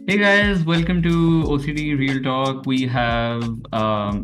Hey guys, welcome to OCD Real Talk. We have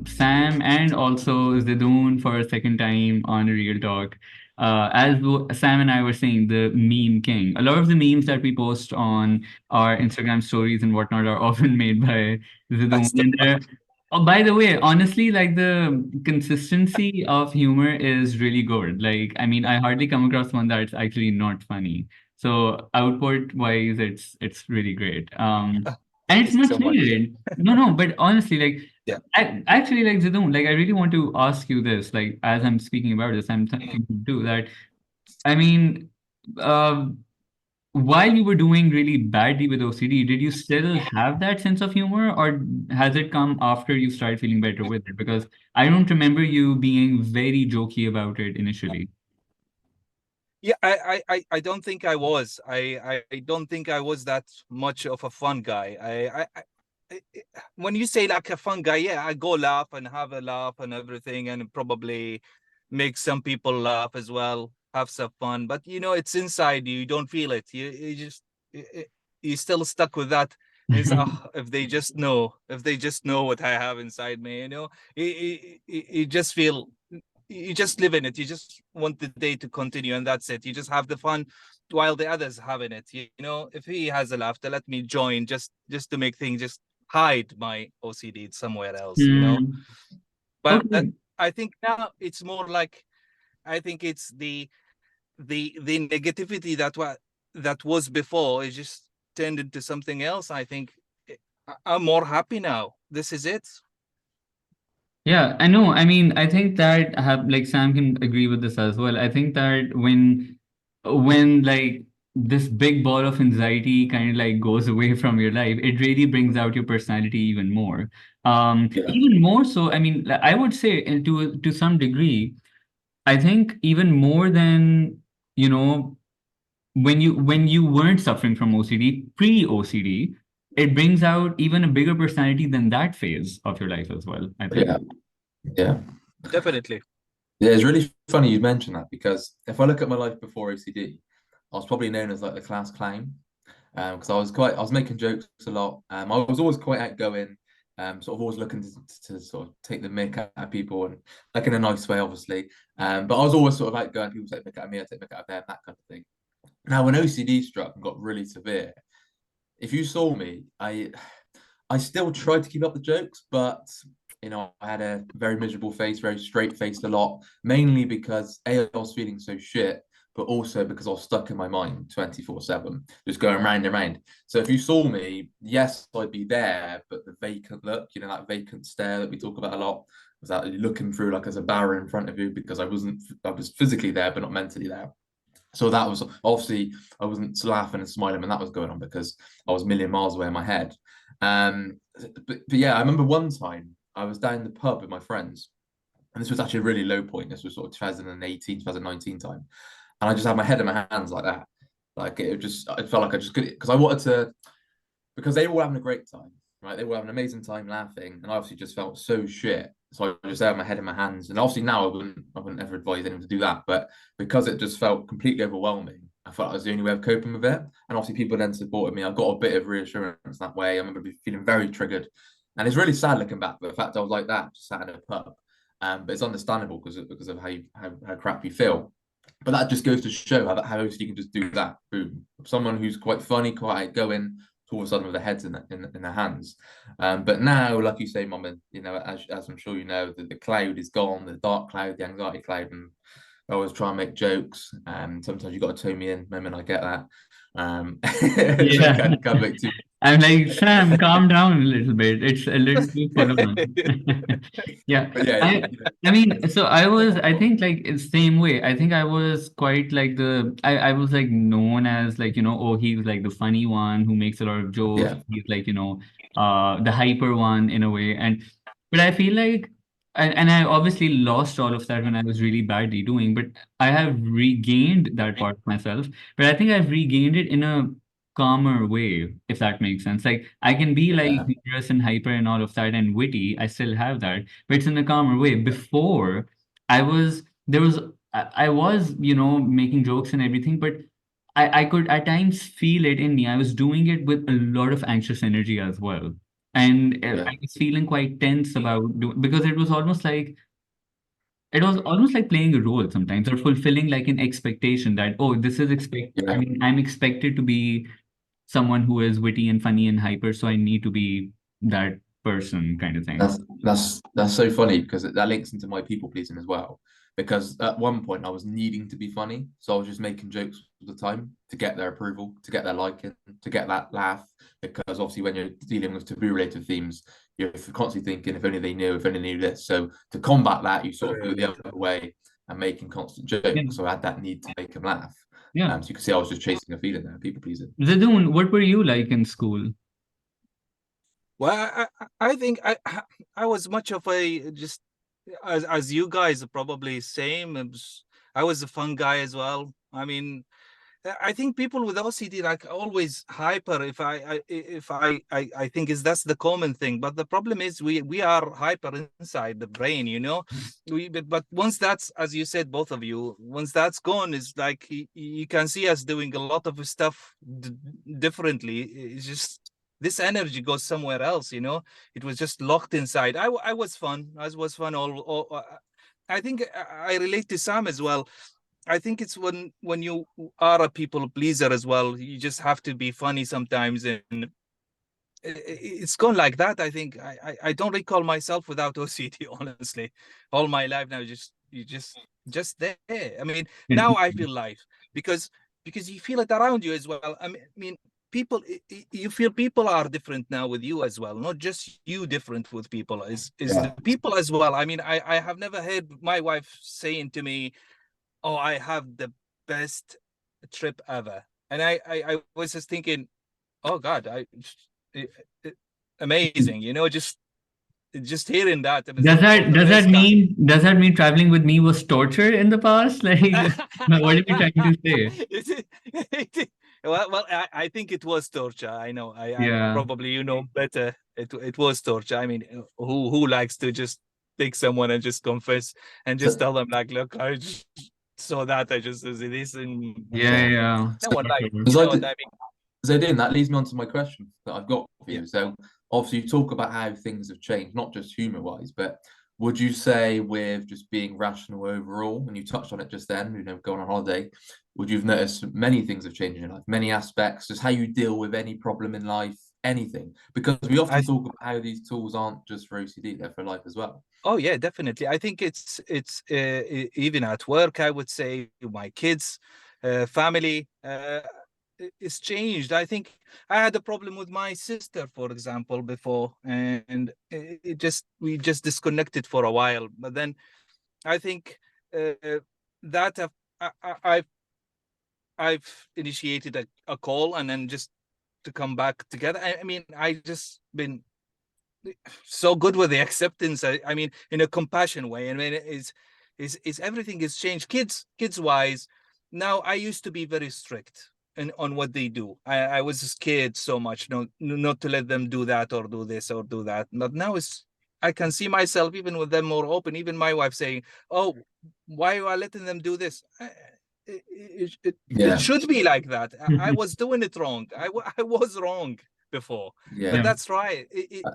Sam and also Zidoon for a second time on Real Talk. Sam and I were saying, the meme king. A lot of the memes that we post on our Instagram stories and whatnot are often made by Zidoon. That's the And one. oh, by the way, honestly, like the consistency of humor is really good. Like, I mean, I hardly come across one that's actually not funny. So output wise, it's really great. And it's Thank you much so much. needed. No, no, but honestly, like Yeah. I actually like Zidane, like I really want to ask you this, like as I'm speaking about this, I'm thinking too that I mean, uh, while you were doing really badly with OCD, did you still have that sense of humor, or has it come after you started feeling better with it? Because I don't remember you being very jokey about it initially. Yeah, I don't think I was. I don't think I was that much of a fun guy. When you say like a fun guy, yeah, I go laugh and have a laugh and everything, and probably make some people laugh as well, have some fun. But it's inside you. You don't feel it. You just you still stuck with that. Is if they just know what I have inside me, you just feel you just live in it. You just want the day to continue, and that's it. You just have the fun while the others having it. If he has a laughter, let me join just to make things just hide my OCD somewhere else. Hmm. But Okay. I think now it's more like I think it's the negativity that was before is just turned into something else. I think I'm more happy now. This is it. Yeah, I know. I mean, I think that have like Sam can agree with this as well. I think that when like this big ball of anxiety kind of like goes away from your life, it really brings out your personality even more. Yeah. Even more so, I mean, I would say to some degree, I think even more than, you know, when you weren't suffering from OCD, pre-OCD, it brings out even a bigger personality than that phase of your life as well, I think. Yeah, yeah. Definitely. Yeah, it's really funny you mention that because if I look at my life before OCD, I was probably known as like the class clown. Because I was making jokes a lot. I was always quite outgoing, sort of always looking to sort of take the mick out of people and like in a nice way, obviously. But I was always sort of outgoing. People take the mick out of me, I take the mick out of them, that kind of thing. Now, when OCD struck and got really severe, if you saw me, I still tried to keep up the jokes, but I had a very miserable face, very straight faced a lot, mainly because A, I was feeling so shit, but also because I was stuck in my mind 24/7, just going round and round. So if you saw me, yes, I'd be there, but the vacant look, that vacant stare that we talk about a lot, was that looking through like as a barrier in front of you because I was physically there, but not mentally there. So that was obviously I wasn't laughing and smiling when that was going on because I was a million miles away in my head. But yeah, I remember one time I was down in the pub with my friends, and this was actually a really low point. This was sort of 2018, 2019 time, and I just had my head in my hands like that. Like I felt like I just could because I wanted to because they were all having a great time, right? They were having an amazing time laughing, and I obviously just felt so shit. So I just had my head in my hands, and obviously now I wouldn't ever advise anyone to do that. But because it just felt completely overwhelming, I felt like it was the only way of coping with it. And obviously people then supported me. I got a bit of reassurance that way. I remember feeling very triggered, and it's really sad looking back. But the fact I was like that, just sat in a pub, but it's understandable because of how crap you feel. But that just goes to show how you can just do that. Boom. Someone who's quite funny, quite outgoing, all of a sudden with their heads in their hands. But now, like you say, Mum, and as I'm sure you know, the cloud is gone, the dark cloud, the anxiety cloud, and I always try and make jokes. Sometimes you got to tone me in, moment I get that. So Yeah. can't make too. I'm like, Sam, calm down a little bit. It's a little too full on. Yeah. But yeah, I mean, so I think like it's same way. I think I was quite like I was like known as like, oh, he's like the funny one who makes a lot of jokes. yeah, He's like, the hyper one in a way. But I feel like, and I obviously lost all of that when I was really badly doing, but I have regained that part of myself. But I think I've regained it in a calmer way, if that makes sense. Like I can be like yeah, humorous and hyper and all of that and witty. I still have that, but it's in a calmer way. Before, I was there was I was making jokes and everything, but I could at times feel it in me. I was doing it with a lot of anxious energy as well. And Yeah. I was feeling quite tense about because it was almost like playing a role sometimes or fulfilling like an expectation that, oh, I Yeah. mean, I'm expected to be someone who is witty and funny and hyper, so I need to be that person kind of thing. That's so funny because that links into my people pleasing as well. Because at one point I was needing to be funny, so I was just making jokes all the time to get their approval, to get their liking, to get that laugh. Because obviously, when you're dealing with taboo-related themes, you're constantly thinking, "If only they knew, if only they knew this." So to combat that, you sort of go the other way and making constant Yeah, jokes. So I had that need to make them laugh. yeah. So you can see I was just chasing a feeling there, people pleasing. Zidoun, what were you like in school? Well, I think I was much of a just as you guys are probably same. I was a fun guy as well. I mean, I think people with OCD like always hyper. If I think is that's the common thing. But the problem is we are hyper inside the brain. But once that's, as you said, both of you, once that's gone, is like you can see us doing a lot of stuff differently. It's just this energy goes somewhere else. It was just locked inside. I was fun. I was fun. I think I relate to Sam as well. I think it's when you are a people pleaser as well, you just have to be funny sometimes, and it's gone like that. I think I don't recall myself without OCD, honestly. All my life now, just there. I mean, now I feel life because you feel it around you as well. I mean, people, you feel people are different now with you as well, not just you different with people. Is the Yeah. people as well. I mean, I have never heard my wife saying to me, "Oh, I have the best trip ever." And I was just thinking, oh God, it, amazing, just hearing that, and it's oh, the Does that best time. mean traveling with me was torture in the past? Like, what are you trying to say? Well, I think it was torture. I know. I Yeah. probably better. It was torture. I mean, who likes to just take someone and just confess and just So, tell them like, look, I just saw that. I just did this, and Yeah, yeah. no so, one like, as you I know what did, I mean? So then that leads me on to my question that I've got for Yeah. you. So obviously you talk about how things have changed, not just humor wise, but would you say with just being rational overall, and you touched on it just then, going on holiday, would you've noticed many things have changed in your life, many aspects, just how you deal with any problem in life, anything? Because we I often talk about how these tools aren't just for OCD, they're for life as well. Oh yeah, definitely. I think it's even at work. I would say my kids, family, it's changed. I think I had a problem with my sister, for example, before, and it just we just disconnected for a while. But then I think that I've initiated a call, and then just to come back together. I mean, I just been so good with the acceptance. I mean, in a compassion way. I mean, is everything has changed. Kids wise, now I used to be very strict on what they do. I was scared so much, not to let them do that or do this or do that. But now it's I can see myself even with them more open. Even my wife saying, "Oh, why are you letting them do this?" It Yeah, should be like that. I was doing it wrong. I was wrong before, but yeah. Yeah. that's right.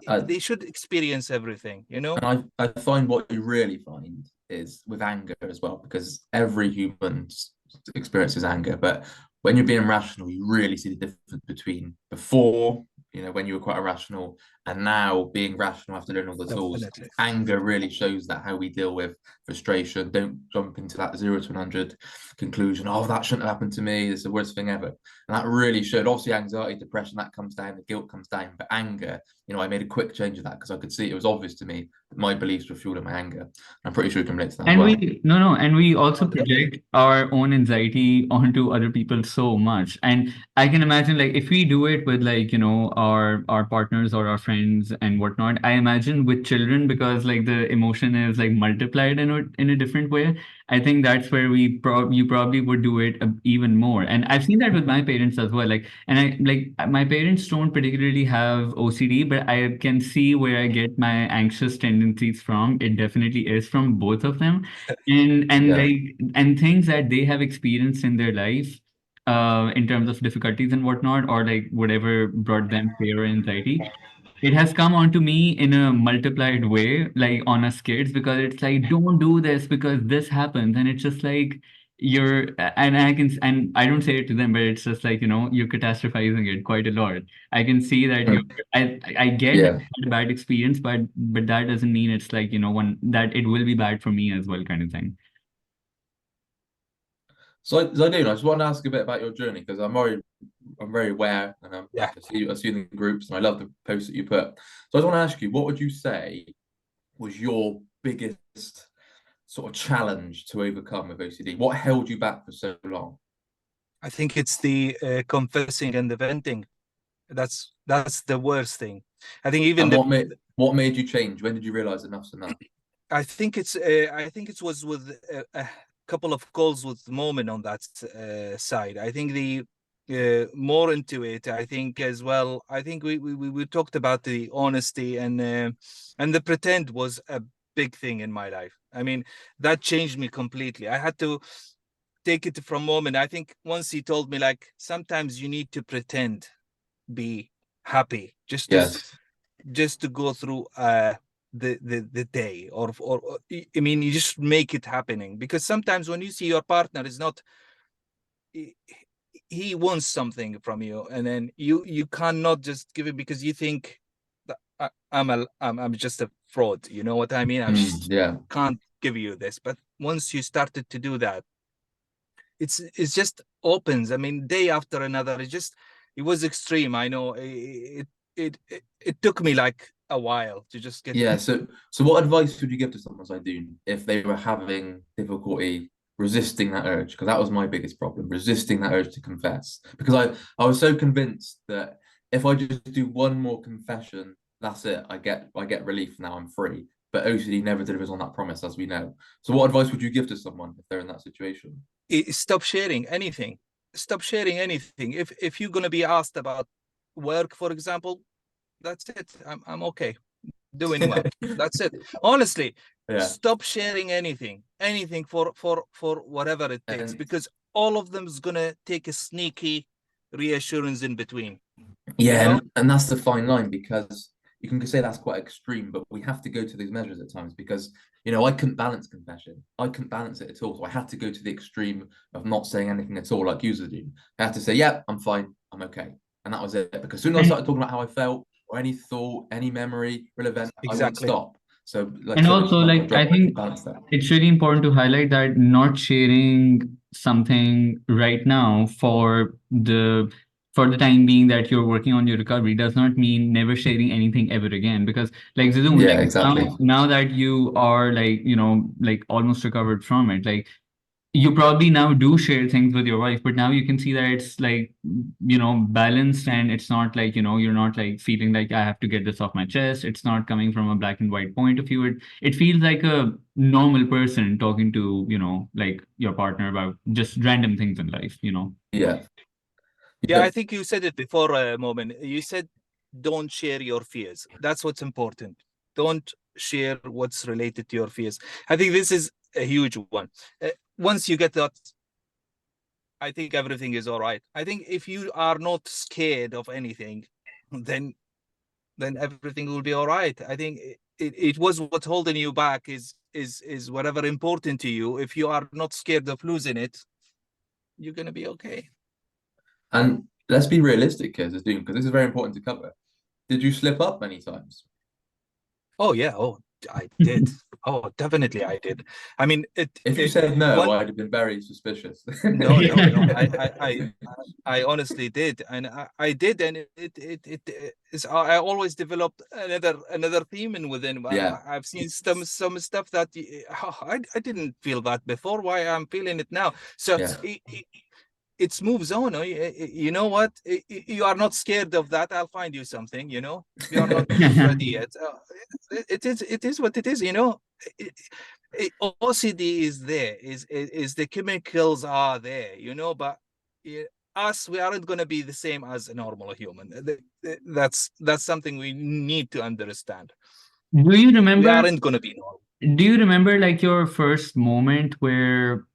I, They should experience everything, And I find what you really find is with anger as well, because every human experiences anger. But when you're being rational, you really see the difference between before, when you were quite irrational, and now being rational after learning all the tools. Definitely. Anger really shows that how we deal with frustration. Don't jump into that 0 to 100 conclusion. Oh, that shouldn't have happened to me. It's the worst thing ever. And that really showed. Obviously, anxiety, depression, that comes down. The guilt comes down. But anger, I made a quick change of that because I could see it was obvious to me that my beliefs were fueling my anger. I'm pretty sure you can relate to that as And well. and we also Oh, definitely. project our own anxiety onto other people so much. And I can imagine like if we do it with like, our partners or our friends and whatnot, I imagine with children because like the emotion is like multiplied in a different way. I think that's where you probably would do it even more. And I've seen that with my parents as well. Like, and I like my parents don't particularly have OCD, but I can see where I get my anxious tendencies from. It definitely is from both of them. And Yeah, like and things that they have experienced in their life in terms of difficulties and whatnot, or like whatever brought them fear or anxiety, it has come onto me in a multiplied way, like on us kids, because it's like, don't do this because this happens. And it's just like and and I don't say it to them, but it's just like, you're catastrophizing it quite a lot. I can see that I get that Yeah. you had a bad experience, but that doesn't mean it's like, that it will be bad for me as well, kind of thing. So, Zaideen, I just want to ask a bit about your journey because I'm very aware, and Yeah. I see you in the groups, and I love the posts that you put. So, I just want to ask you, what would you say was your biggest sort of challenge to overcome with OCD? What held you back for so long? I think it's the confessing and the venting. That's the worst thing. I think even And what made you change? When did you realize enough's enough? I think it was with a couple of calls with Momin on that side. I think the more into it, I think as well. I think we talked about the honesty and the pretend was a big thing in my life. I mean, that changed me completely. I had to take it from Momin. I think once he told me, like, sometimes you need to pretend be happy, Yes. just to go through the day, or I mean, you just make it happening, because sometimes when you see your partner is not, he wants something from you, and then you cannot just give it because you think that I'm just a fraud, you know what I mean? I just can't give you this. But once you started to do that, it's just opens. I mean, day after another, it was extreme. I know it took me like a while to just get. Yeah. So what advice would you give to someone like Dune if they were having difficulty resisting that urge? Because that was my biggest problem, resisting that urge to confess. Because I was so convinced that if I just do one more confession, that's it. I get relief now. I'm free. But OCD never delivers on that promise, as we know. So what advice would you give to someone if they're in that situation? Stop sharing anything. Stop sharing anything. If you're gonna be asked about work, for example, that's it. I'm okay. Doing well. That's it. Honestly, stop sharing anything for whatever it takes, because all of them is gonna take a sneaky reassurance in between. Yeah, and that's the fine line, because you can say that's quite extreme, but we have to go to these measures at times because I couldn't balance confession. I couldn't balance it at all. So I had to go to the extreme of not saying anything at all, like you do. I had to say, yeah, I'm fine, I'm okay. And that was it. Because as soon as I started talking about how I felt or any thought, any memory, real event, I wouldn't stop. So like And I said, also, like, I think balance that. it's really important to highlight that not sharing something right now for the time being that you're working on your recovery does not mean never sharing anything ever again. Because like Zidun, Yeah, like exactly. now that you are like, like almost recovered from it, like you probably now do share things with your wife, but now you can see that it's like, balanced, and it's not like, you're not like feeling like I have to get this off my chest. It's not coming from a black and white point of view. It feels like a normal person talking to, like your partner about just random things in life, Yeah. Yeah, I think you said it before, Momin. You said don't share your fears. That's what's important. Don't share what's related to your fears. I think this is a huge one. Once you get that, I think everything is all right. I think if you are not scared of anything, then everything will be all right. I think it was what's holding you back is whatever important to you. If you are not scared of losing it, you're gonna be okay. And let's be realistic here, Zadoon, because this is very important to cover. Did you slip up many times? Oh yeah. Oh, I did. Oh, definitely I did. I mean, If you said no, I'd have been very suspicious. No. I honestly did, and I did, and it is. I always developed another theme in within. Yeah. I've seen some stuff that I didn't feel that before. Why I'm feeling it now? So it moves on. You know what? You are not scared of that. I'll find you something. You are not ready yet. It is what it is. OCD is there. Is the chemicals are there. But us, we aren't going to be the same as a normal human. That's something we need to understand. Do you remember? We aren't going to be normal. Do you remember like your first moment where,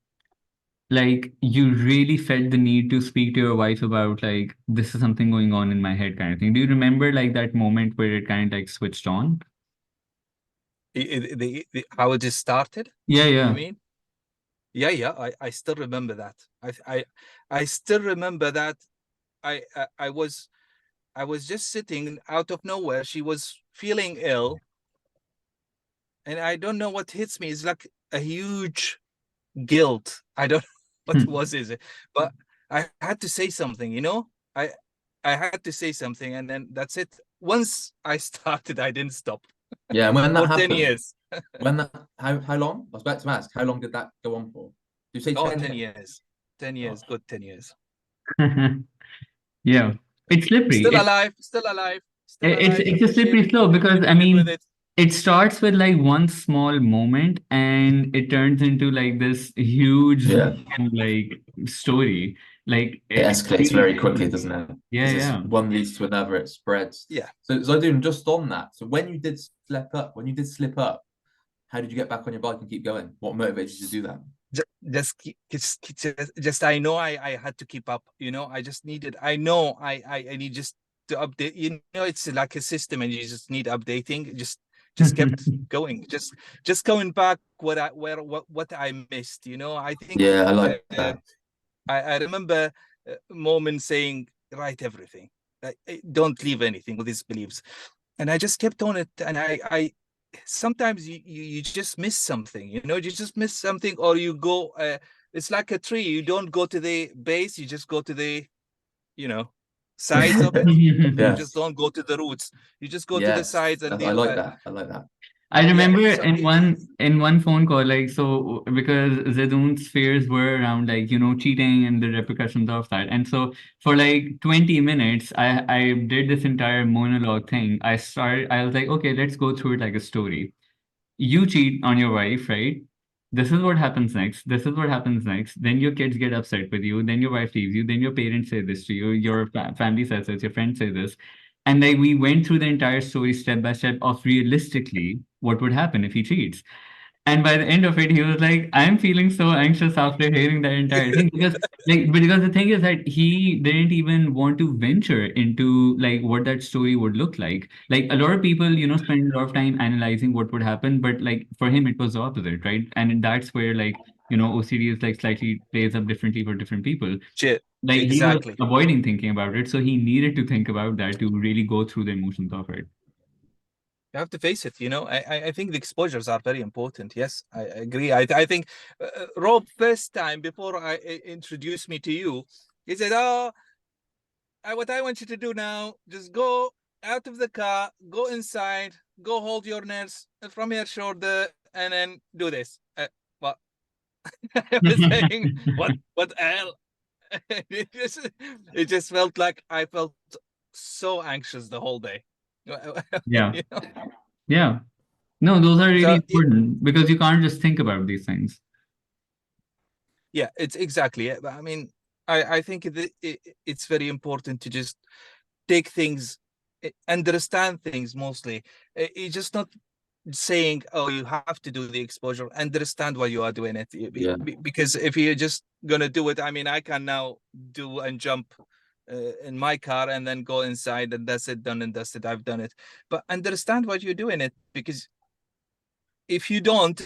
like you really felt the need to speak to your wife about like this is something going on in my head kind of thing? Do you remember like that moment where it kind of like switched on? How it just started, Yeah, you yeah. mean? Yeah, I still remember that. I still remember that. I was just sitting out of nowhere. She was feeling ill, and I don't know what hits me. It's like a huge guilt. I don't know what was it, but I had to say something, I I had to say something, and then that's it. Once I started, I didn't stop Yeah, and when that for 10 happened, years. how long? I was about to ask, how long did that go on for? Did you say Oh, 10 10 years? years. 10 years, Gosh. good 10 years. Yeah, it's slippery. Still alive, still alive, still It's alive. it's a slippery Appreciate slope because I living with mean it. it starts with like one small moment and it turns into like this huge Yeah, like story. Like it it escalates really very quickly, doesn't it? yeah, Because it's yeah. one leads to another, it spreads. Yeah. So I do just on that. So when you did slip up, how did you get back on your bike and keep going? What motivated you to do that? Just I know I had to keep up, I just needed, I know I need just to update, it's like a system and you just need updating. Just kept going, just going back what I missed, I think Yeah, I like that. I remember a moment saying, write everything, don't leave anything with these beliefs, and I just kept on it. And I sometimes you just miss something, you just miss something, or you go, it's like a tree, you don't go to the base, you just go to the, sides of it. You just Yes, don't go to the roots, you just go to the yes. sides, and I the like that. I like that. I yeah, remember so in one phone call, like so because Zadoon's fears were around like, cheating and the repercussions of that. And so for like 20 minutes, I did this entire monologue thing. I was like, okay, let's go through it like a story. You cheat on your wife, right? This is what happens next. This is what happens next. Then your kids get upset with you. Then your wife leaves you. Then your parents say this to you. Your family says this. Your friends say this. And like we went through the entire story step by step of realistically what would happen if he cheats. And by the end of it, he was like, I'm feeling so anxious after hearing that entire thing because the thing is that he didn't even want to venture into like what that story would look like. Like a lot of people, spend a lot of time analyzing what would happen, but like for him, it was the opposite, right? And that's where like, OCD is like slightly plays up differently for different people. Like he was exactly. avoiding thinking about it, so he needed to think about that to really go through the emotions of it. You have to face it, I think the exposures are very important. Yes, I agree. I think Rob, first time before I introduced me to you, he said, oh, what I want you to do now, just go out of the car, go inside, go hold your nurse from your shoulder, and then do this. Well, I was saying, what hell? it just felt like I felt so anxious the whole day. Yeah. You know? Yeah. No, those are really So important because you can't just think about these things. yeah, it's exactly it. But I mean, I think it's very important to just take things, understand things mostly. It's just not saying, oh, you have to do the exposure. Understand why you are doing it. Yeah, Because if you're just gonna do it, I mean, I can now do and jump in my car and then go inside, and that's it, done and dusted. I've done it. But understand why you're doing it, because if you don't,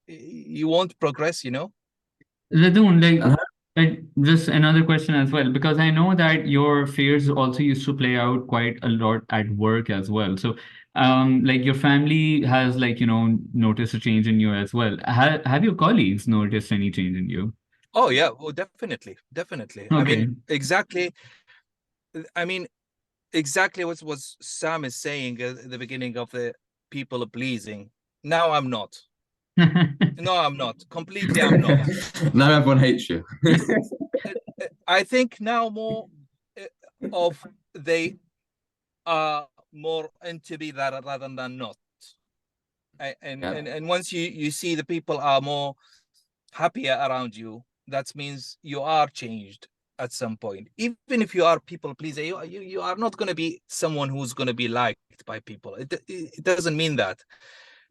you won't progress. Zadoon, and like just another question as well, because I know that your fears also used to play out quite a lot at work as well. So, like your family has like, noticed a change in you as well. Have your colleagues noticed any change in you? Oh yeah, well, definitely. Okay. I mean, exactly what was Sam is saying at the beginning of the people pleasing. Now I'm not. No, I'm not. Completely, I'm not. now everyone hates you. I think now more of they are more into be that rather than not. And Yeah, and and once you see the people are more happier around you, that means you are changed at some point. Even if you are people pleaser, you are not going to be someone who's going to be liked by people. It doesn't mean that.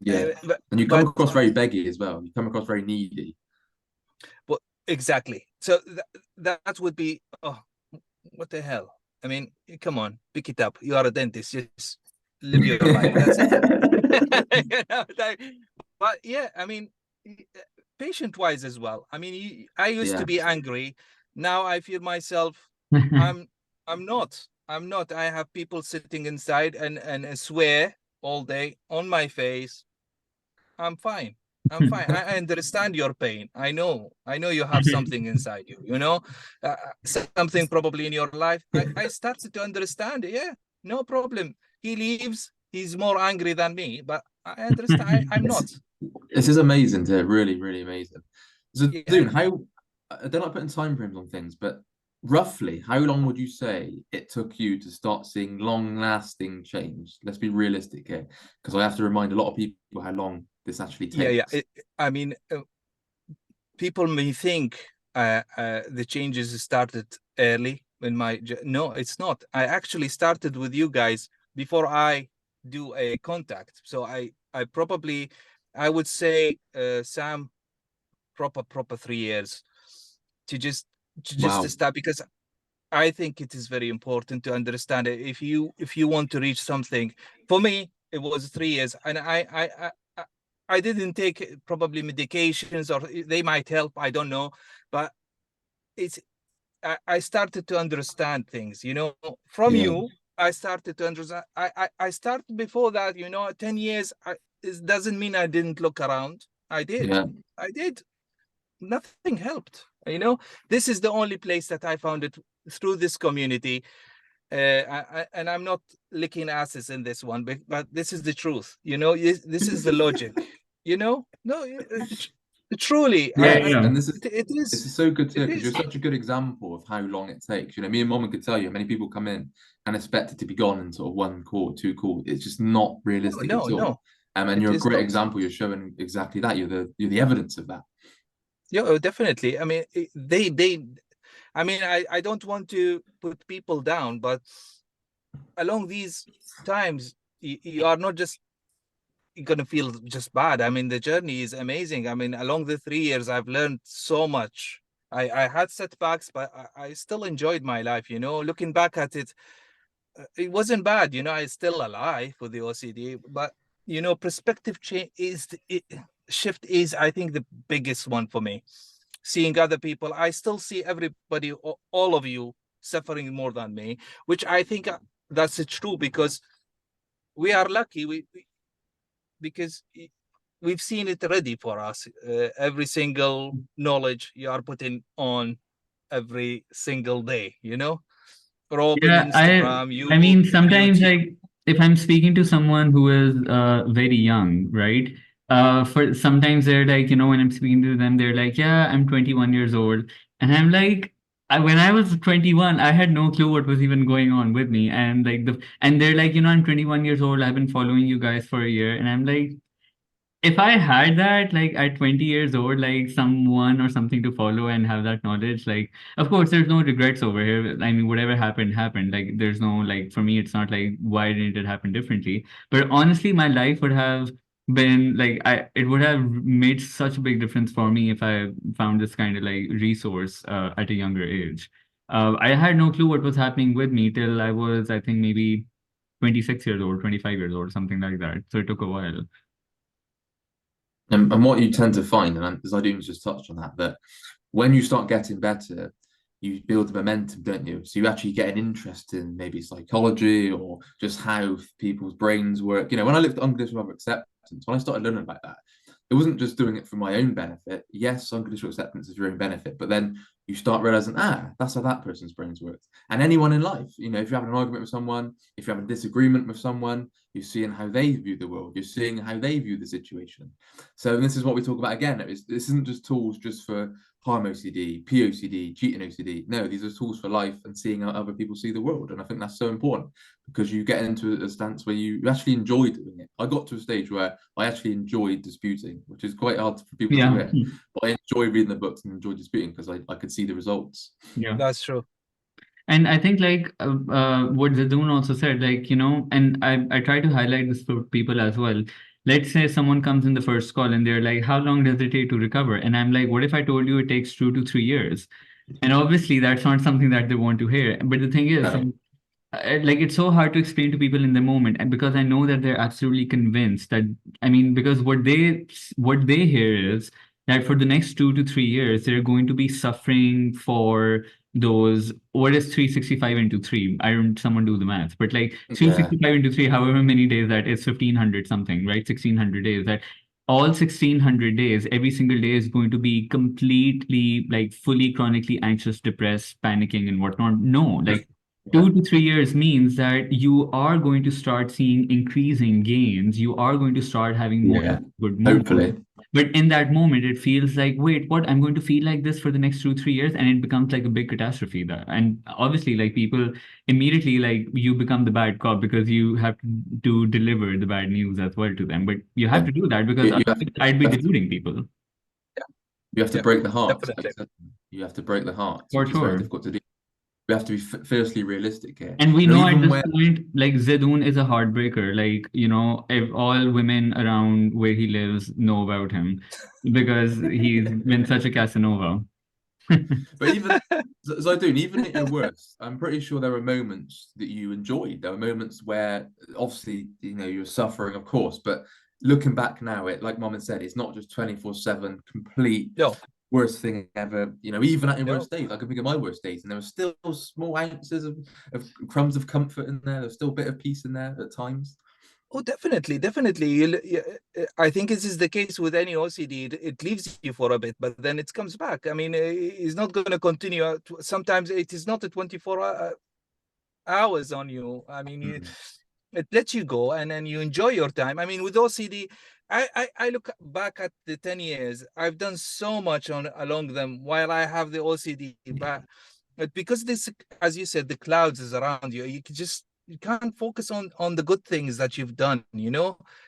yeah. But And you come but across very beggy as well. You come across very needy. Exactly. So that would be, oh, what the hell? I mean, come on, pick it up. You are a dentist. Just live your life. That's it. You know, but yeah, I mean, patient-wise as well. I mean, I used to Yeah. be angry. Now I feel myself. I'm. I'm not. I'm not. I have people sitting inside and swear all day on my face. I'm fine. I'm fine. I understand your pain. I know you have something inside you, you know, something probably in your life. I started to understand it. Yeah, no problem. He leaves. He's more angry than me, but I understand. I'm This, not. this is amazing to hear, really, really amazing. So, Yeah. Dune, how I don't like putting time frames on things, but roughly, how long would you say it took you to start seeing long-lasting change? Let's be realistic here, because I have to remind a lot of people how long this actually Yeah. takes. I mean, people may think the changes started early in my. No, it's not. I actually started with you guys before I do a contact. So I probably, I would say, Sam, proper 3 years to just to Wow. start, because I think it is very important to understand it. If you want to reach something, for me it was 3 years, and I didn't take probably medications, or they might help. I don't know, but it's I started to understand things. You know, from Yeah. you, I started to understand. I started before that. You know, 10 years. It doesn't mean I didn't look around. I did. Yeah. I did. Nothing helped. You know, this is the only place that I found it through this community. And I'm not licking asses in this one, but this is the truth. You know, this is the logic. You know, no, truly, Yeah, Yeah, yeah. and this is it this is. is so good to It hear because you're is. such a good example of how long it takes. You know, me and Mama could tell you many people come in and expect it to be gone in sort of one call, two calls. It's just not No, realistic no, at all. no. And It you're a is great not. example. You're showing exactly that. You're the evidence of that. Yeah, definitely. I mean, they. I mean, I don't want to put people down, but along these times, you are not just gonna feel just bad. I mean, the journey is amazing. I mean, along the 3 years, I've learned so much. I had setbacks, but I still enjoyed my life. You know, looking back at it, it wasn't bad. You know, I still alive with the OCD, but you know, perspective change is shift is, I think, the biggest one for me. Seeing other people, I still see everybody, all of you, suffering more than me, which I think that's true, because we are lucky. Because we've seen it ready for us. Every single knowledge you are putting on every single day, you know, Robin, Yeah, Instagram, you, I mean, sometimes YouTube. like if I'm speaking to someone who is very young, right? For sometimes they're like, when I'm speaking to them, they're like, yeah, I'm 21 years old. And I'm like, when I was 21, I had no clue what was even going on with me. And like and they're like, I'm 21 years old. I've been following you guys for a year. And I'm like, if I had that, like at 20 years old, like someone or something to follow and have that knowledge, like, of course, there's no regrets over here. I mean, whatever happened, happened. Like, there's no, like, for me, it's not like, why didn't it happen differently? But honestly, my life would have been like, it would have made such a big difference for me if I found this kind of like resource at a younger age. I had no clue what was happening with me till I was, I think, maybe 26 years old, 25 years old, something like that. So it took a while. And what you tend to find, and as I do just touched on that, that when you start getting better, you build the momentum, don't you? So you actually get an interest in maybe psychology or just how people's brains work. You know, when I looked at unconditional love acceptance, when I started learning about that, it wasn't just doing it for my own benefit. Yes, unconditional acceptance is your own benefit, but then you start realizing, that's how that person's brains work. And anyone in life, if you're having an argument with someone, if you're having a disagreement with someone, you're seeing how they view the world, you're seeing how they view the situation. So this is what we talk about again. This isn't just tools just for harm OCD, POCD, cheating OCD. No, these are tools for life and seeing how other people see the world. And I think that's so important because you get into a stance where you actually enjoy doing it. I got to a stage where I actually enjoyed disputing, which is quite hard for people to Yeah. hear. But I enjoy reading the books and enjoy disputing because I could see the results. Yeah. That's true. And I think like what Zadoon also said, like, and I try to highlight this for people as well. let's say someone comes in the first call and they're like, how long does it take to recover? And I'm like, what if I told you it takes 2 to 3 years? And obviously that's not something that they want to hear. But the thing is, No. like it's so hard to explain to people in the moment, and because I know that they're absolutely convinced that, I mean, because what they hear is that for the next 2 to 3 years they're going to be suffering for those, what is 365 into 3? I don't, someone do the math, but like Yeah. 365 into 3, however many days that is, 1500 something, right? 1600 days, that all 1600 days, every single day is going to be completely like fully chronically anxious, depressed, panicking and whatnot. No, like Yeah. 2 to 3 years means that you are going to start seeing increasing gains. You are going to start having more Yeah. good moments. Hopefully. But in that moment, it feels like, wait, what? I'm going to feel like this for the next 2, 3 years, and it becomes like a big catastrophe. That, and obviously, like people immediately, like you become the bad cop because you have to deliver the bad news as well to them. But you have Yeah. to do that because You have, otherwise I'd be deluding people. you have to Yeah, break the hearts. definitely. You have to break the hearts, For which is very sure. difficult to do. We have to be firstly realistic here. And we You know, know at even this when point, like Zedun is a heartbreaker. Like, if all women around where he lives know about him because he's been such a Casanova. But even Zaidun, even at your worst, I'm pretty sure there were moments that you enjoyed. There were moments where, obviously, you're suffering, of course. But looking back now, like Mom had said, it's not just 24/7 complete No, worst thing ever. Even at your no. worst days, I can think of my worst days, and there were still small ounces of crumbs of comfort in there. There's still a bit of peace in there at times. Oh, definitely, definitely. I think this is the case with any OCD. It leaves you for a bit, but then it comes back. I mean, it's not going to continue. Sometimes it is not a 24 hours on you. I mean, Mm. it lets you go, and then you enjoy your time. I mean, with OCD, I look back at the 10 years. I've done so much along them while I have the OCD, but because this, as you said, the clouds is around you, you can't focus on the good things that you've done.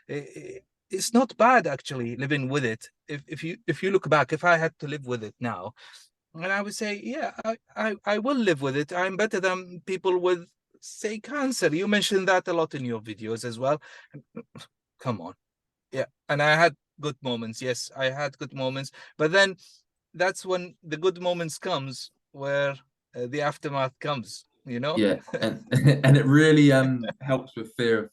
It's not bad actually living with it. If you look back, if I had to live with it now, and I would say, yeah, I will live with it. I'm better than people with, say, cancer. You mentioned that a lot in your videos as well. Come on. Yeah. And I had good moments. Yes, I had good moments. But then that's when the good moments comes where the aftermath comes, Yeah, and and it really helps with fear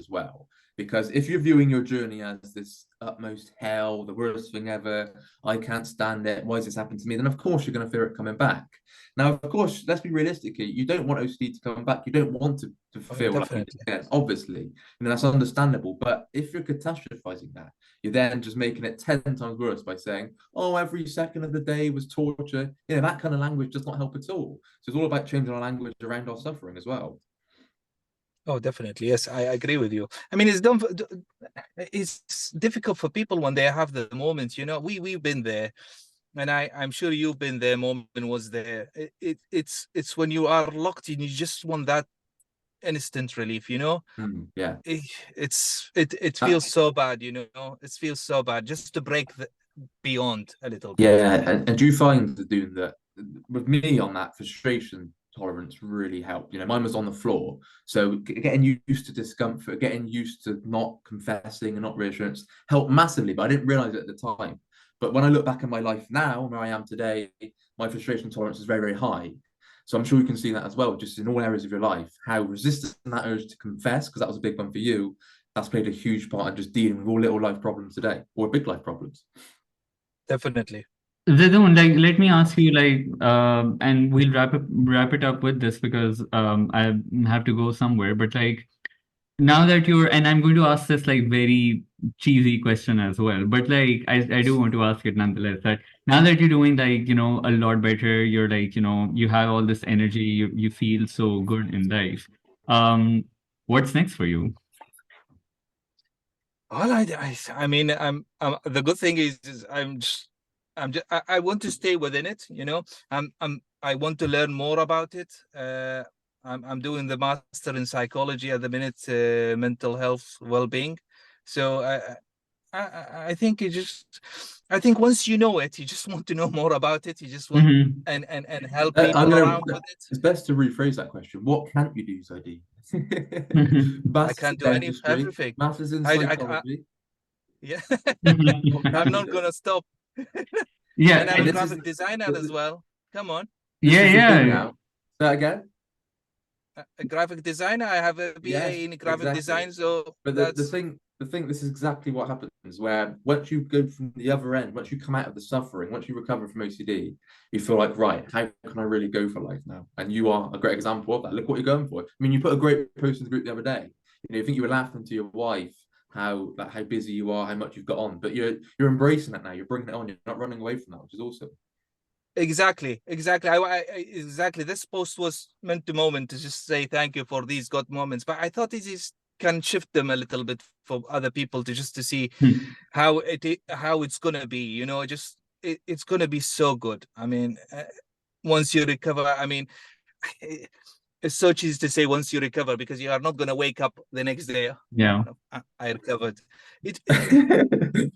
as well. Because if you're viewing your journey as this utmost hell, the worst thing ever, I can't stand it, why has this happened to me? Then of course you're going to fear it coming back. Now, of course, let's be realistic here. You don't want OCD to come back. You don't want to Oh, feel like you definitely. did again, obviously. That's understandable. But if you're catastrophizing that, you're then just making it 10 times worse by saying, oh, every second of the day was torture. That kind of language does not help at all. So it's all about changing our language around our suffering as well. Oh, definitely. Yes, I agree with you. I mean, it's difficult for people when they have the moments. We've been there, and I'm sure you've been there. Moment was there. It's when you are locked in, you just want that instant relief. Yeah. It feels so bad. It feels so bad just to break beyond a little bit. Yeah, and do you find doing that with me on that frustration tolerance really helped? Mine was on the floor, so getting used to discomfort, getting used to not confessing and not reassurance helped massively. But I didn't realize it at the time. But when I look back in my life now, where I am today, my frustration tolerance is very, very high. So I'm sure you can see that as well, just in all areas of your life, how resistant that urge to confess, because that was a big one for you, that's played a huge part in just dealing with all little life problems today, or big life problems. Definitely. Zedun, like, let me ask you, like, and we'll wrap it up with this because I have to go somewhere. But like, now that and I'm going to ask this like very cheesy question as well, but like I do want to ask it nonetheless. That now that you're doing like a lot better, you're like you have all this energy, you feel so good in life. What's next for you? All I mean, the good thing is I want to stay within it. I want to learn more about it. I'm doing the master in psychology at the minute, mental health, well-being. So I think I think once you know it, you just want to know more about it. You just want Mhm. and help I'm people gonna. around with it. It's best to rephrase that question. What can't you do use ID? I Maths in can't do dentistry, everything. maths is in I psychology. yeah. What I'm can't you not do? gonna stop. Yeah, And I'm And a this is graphic designer as well. Come on, this yeah, is the thing yeah. now. Say that again. a graphic designer. I have a Yes, BA in graphic exactly. design, so But that's the thing, this is exactly what happens where once you go from the other end, once you come out of the suffering, once you recover from OCD, you feel like, right, how can I really go for life now? And you are a great example of that. Look what you're going for. I mean, you put a great post in the group the other day. You know, I think you were laughing to your wife how busy you are, how much you've got on, but you're embracing it now. You're bringing it on. You're not running away from that, which is awesome. exactly. Exactly. This post was meant to moment to just say thank you for these good moments, but I thought it is can shift them a little bit for other people to just to see Hmm. how it's gonna be. You know, just it's gonna be so good. I mean, once you recover, I mean, it's so cheesy to say once you recover because you are not gonna wake up the next day. Yeah. I recovered. It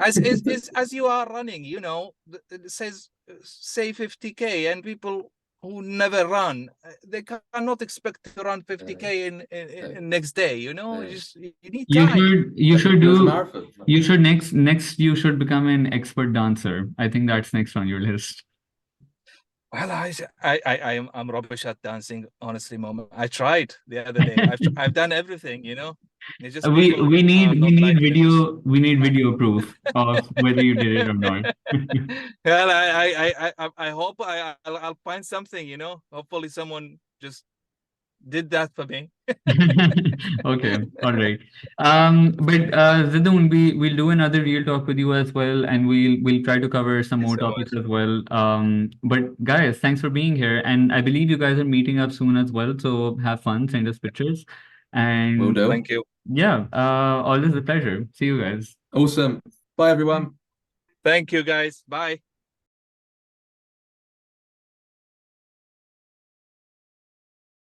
as you are running, you know, it says say 50K, and people who never run, they cannot expect to run 50K in next day. You know, you need time. You should There's a do marathon. you should next you should become an expert dancer. I think that's next on your list. Well, I'm rubbish at dancing, honestly, Mom. I tried the other day. I've done everything, you know. It's just people are We not need liking it. video proof of whether you did it or not. Well, I hope I'll find something, you know. Hopefully, someone just did that for me. Okay, all right. But Zidoon, we'll do another real talk with you as well, and we'll try to cover some Thank you more so topics much. as well. But guys, thanks for being here, and I believe you guys are meeting up soon as well. So have fun, send us pictures, Will and do. Thank you. yeah, always a pleasure. See you guys. Awesome. Bye, everyone. Thank you, guys. Bye.